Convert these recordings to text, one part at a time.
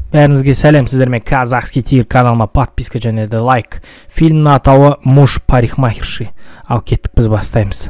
Бәріңізге сәлем, сіздермен Казахский тигр каналыма подписка және де лайк. Фильмнің атауы «Муж парикмахерши». Ал кеттік, біз бастаймыз.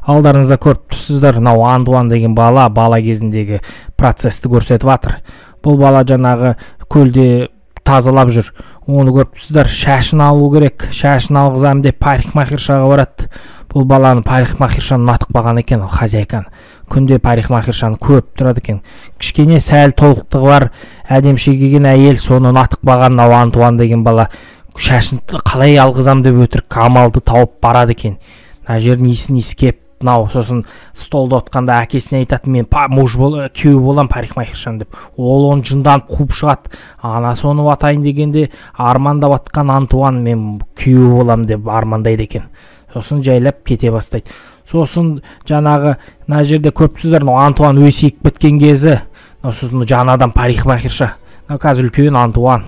Алдарыңызда көріп тұрсыздар, мынау Антуан деген бала кезіндегі процесті көрсетіп жатыр. Бұл бала жаңағы көлде тазалап жүр. Оны көріп тұрсыздар, шашын алу керек. Шашын алғызам деп парикмахершаға барады. Бұл баланы парикмахершаны ұнатып қалған екен, ол хозяйканы. Күнде парикмахершаны көріп тұрады екен. Кішкене сәл толықтығы бар, әдеміше келген әйел, соны ұнатып қалған Антуан деген бала шашын қалай алғызам деп өтірік амалды тауып барады екен. Мына жерін исін иіскеп, сосын столда отқанда әкесіне айтады, мен күйеу болам парикмахершаны деп. Ол оны жынданып қуып шығады. Анасы оны атайын дегенде армандап атқан Антуан мен күйеу болам деп армандайды екен. Сосын жайлап кете бастайды. Сосын жаңағы мына жерде көптіңіздер, Антуан өсейіп біткен кезі, сосын жаңадан парикмахерша. Қазір үлкен Антуан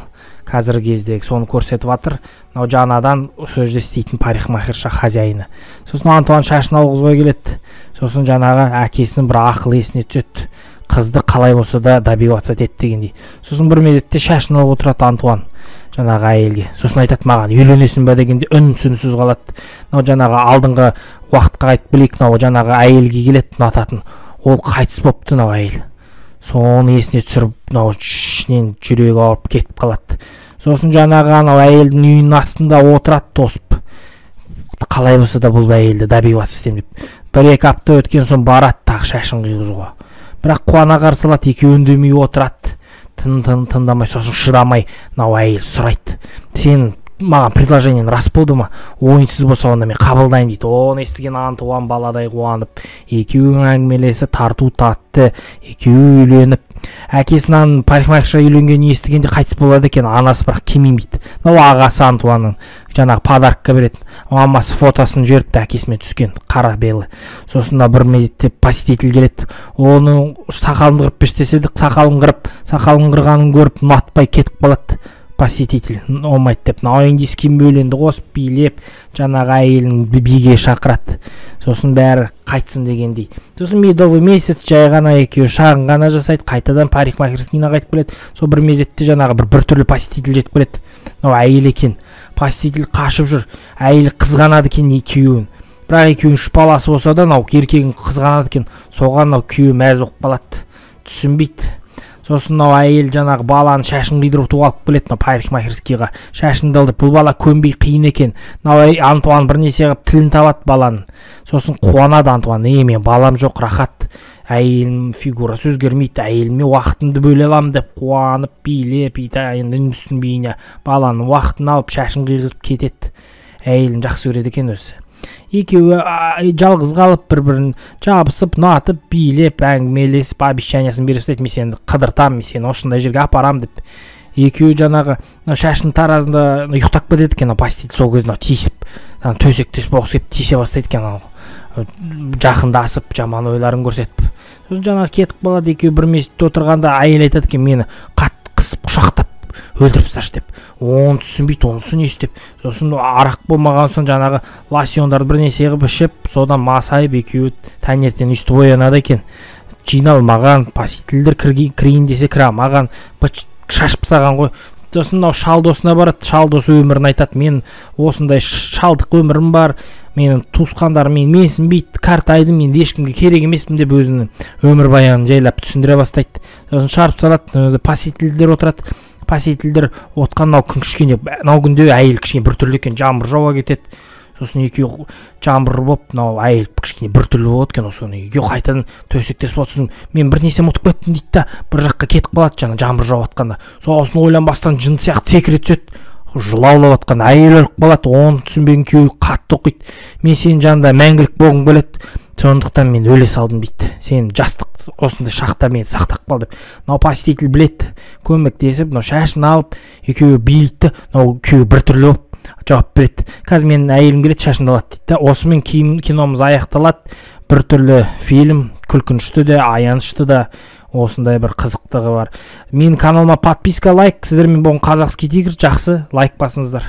қазіргі кездегі соны көрсетіп жатыр. Жаңадан сөзде істейтін парикмахерша хозяйыны. Сосын Антуан шашын алғызбай келеді. Сосын жаңағы әкесінің бір ақыл есіне түседі. Қызды қалай болса да добиваться етеді дегендей. Сосын бір мезетте шашын алып отырады Антуан жаңағы әйелге. Сосын айтады, маған үйленесің бе дегенде үн-түнсіз қалады. Жаңағы алдыңғы уақытқа қайтып білейік, жаңағы әйелге келеді ұнататын. Ол қайтыс болыпты әйел. Соны есіне түсіріп, ішінен жүрегі ауырып кетіп қалады. Сосын жаңағы әйелдің үйінің астында отырады тосып. Қалай болса да бұл әйелді добиваться етемін деп. Бір-екі апта өткен соң барады тағы шашын қиғызуға. Бірақ қуана қарсы алады, екеуі үндемей отырады. Тыңдамай, сосын шыдамай әйел сұрайды, сен маған предложениен рас болды ма? Ойынсыз болса онда мен қабылдаймын дейді. Оны естіген Антуан баладай қуанып, екеуінің әңгімелесі тарту татты, екеуі үйленіп, әкесінің парикмахерша үйленгенін естігенде қайтыс болады екен. Анасы бірақ келмеймін дейді. Ағасы Антуанның жаңағы подаркқа береді. Мамасы фотосын жіберіпті, әкесімен түскен қара белі. Сосын бір мезетте посетитель келеді. Оның сақалын қырып берсе деді, сақалын қырғанын көріп ұнатпай кетіп қалады. Посетитель олмайды деп, индийский бөленді қосып билеп, жаңағы әйелін биге шақырады. Сосын бәрі қайтсын дегендей. Сосын медовый месяц жай ғана екеуі шағын ғана жасайды, қайтадан парикмахерскийіне қайтып келеді. Сол бір мезетте жаңағы бір түрлі посетитель жетіп келеді. Әйел екен. Посетитель қашып жүр. Әйел қызғанады екен екеуін. Бірақ екеуінің үш баласы болса да, еркегін қызғанады екен. Соған күйеуі мәз болып қалады. Түсінбейді. Сосын әйел жаңағы баланы шашын қидырып туғалып келеді парикмахерскийға. Шашын далды. Бұл бала көнбей қиын екен. Антуан бірнесе қылып тілін табады баланың. Сосын қуанады Антуан. Мен балам жоқ, рахат. Әйелім фигурасы өзгермейді. Әйеліме уақытымды бөле аламын деп қуанып, билеп, үндістің бейіне баланың уақытын алып шашын қиғызып кетеді. Әйелін жақсы көреді екен өзі. Екеуі жалғыз қалып бір-бірін жабысып, ұнатып, билеп, әңгімелесіп, обещаниясын беріп істейді, мен сені қыдыртам, мен сені осындай жерге апарам деп. Екеуі жаңағы шашын таразында ұйықтап кетеді екен, посетитель сол кезде тиісіп, төсектес боқсып тиісе бастайды екен, жақындасып, жаман ойларын көрсетіп. Сосын жаңағы кетіп қалады, екеуі бір мезетте отырғанда әйел айтады екен, мені қатты қысып құшақтап өлтіріп тасташы деп. Оны түсінбейді, онысы не істеп. Сосын арақ болмаған соң жаңағы лосьондарды бірнесе қылып ішіп, содан масайып екеуі таңертең өстіп оянады екен. Жиналмаған, посетительдер кірейін десе кіре алмаған, шашып тастаған ғой. Сосын шал досына барады, шал досы өмірін айтады, мен осындай шалдық өмірім бар, менің туысқандарым менсінбейді, картайды, мен ешкімге керек емеспін деп өзінің өмір баянын жайлап түсіндіре бастайды. Сосын шарп салады, посетительдер отырады. Посетительдер отқан күн кішкене, күнде әйел кішкене бір түрлі екен, жаңбыр жауа кетеді. Сосын екеуі жаңбыр болып, әйел кішкене бір түрлі болады екен, соны екеуі қайтадан төсектес болады. Сосын мен бір нәрсе ұмытып кеттім дейді да, бір жаққа кетіп қалады жаңбыр жауып жатқанда. Сосын ойланбастан жын сияқты секіре түседі. Жылаулап жатқан әйел өліп қалады, оны түсінбеген күйеуі қатты оқиды. Мен сенің жанында мәңгілік болғым келеді, сондықтан мен өле салдым дейді. Сен жастық осындай шақта мені сақтап қал деп. Посетитель біледі, көмектесіп, шашын алып, екеуі билейді, күйеуі бір түрлі болып жауап береді. Қазір менің әйелім келеді, шашын алады дейді. Осымен киномыз аяқталады. Бір түрлі фильм, күлкінішті де, аянышты да, осындай бір қызықтығы бар. Менің каналыма подписка, лайк. Сіздермен болған Казахский тигр. Жақсы, лайк басыңыздар.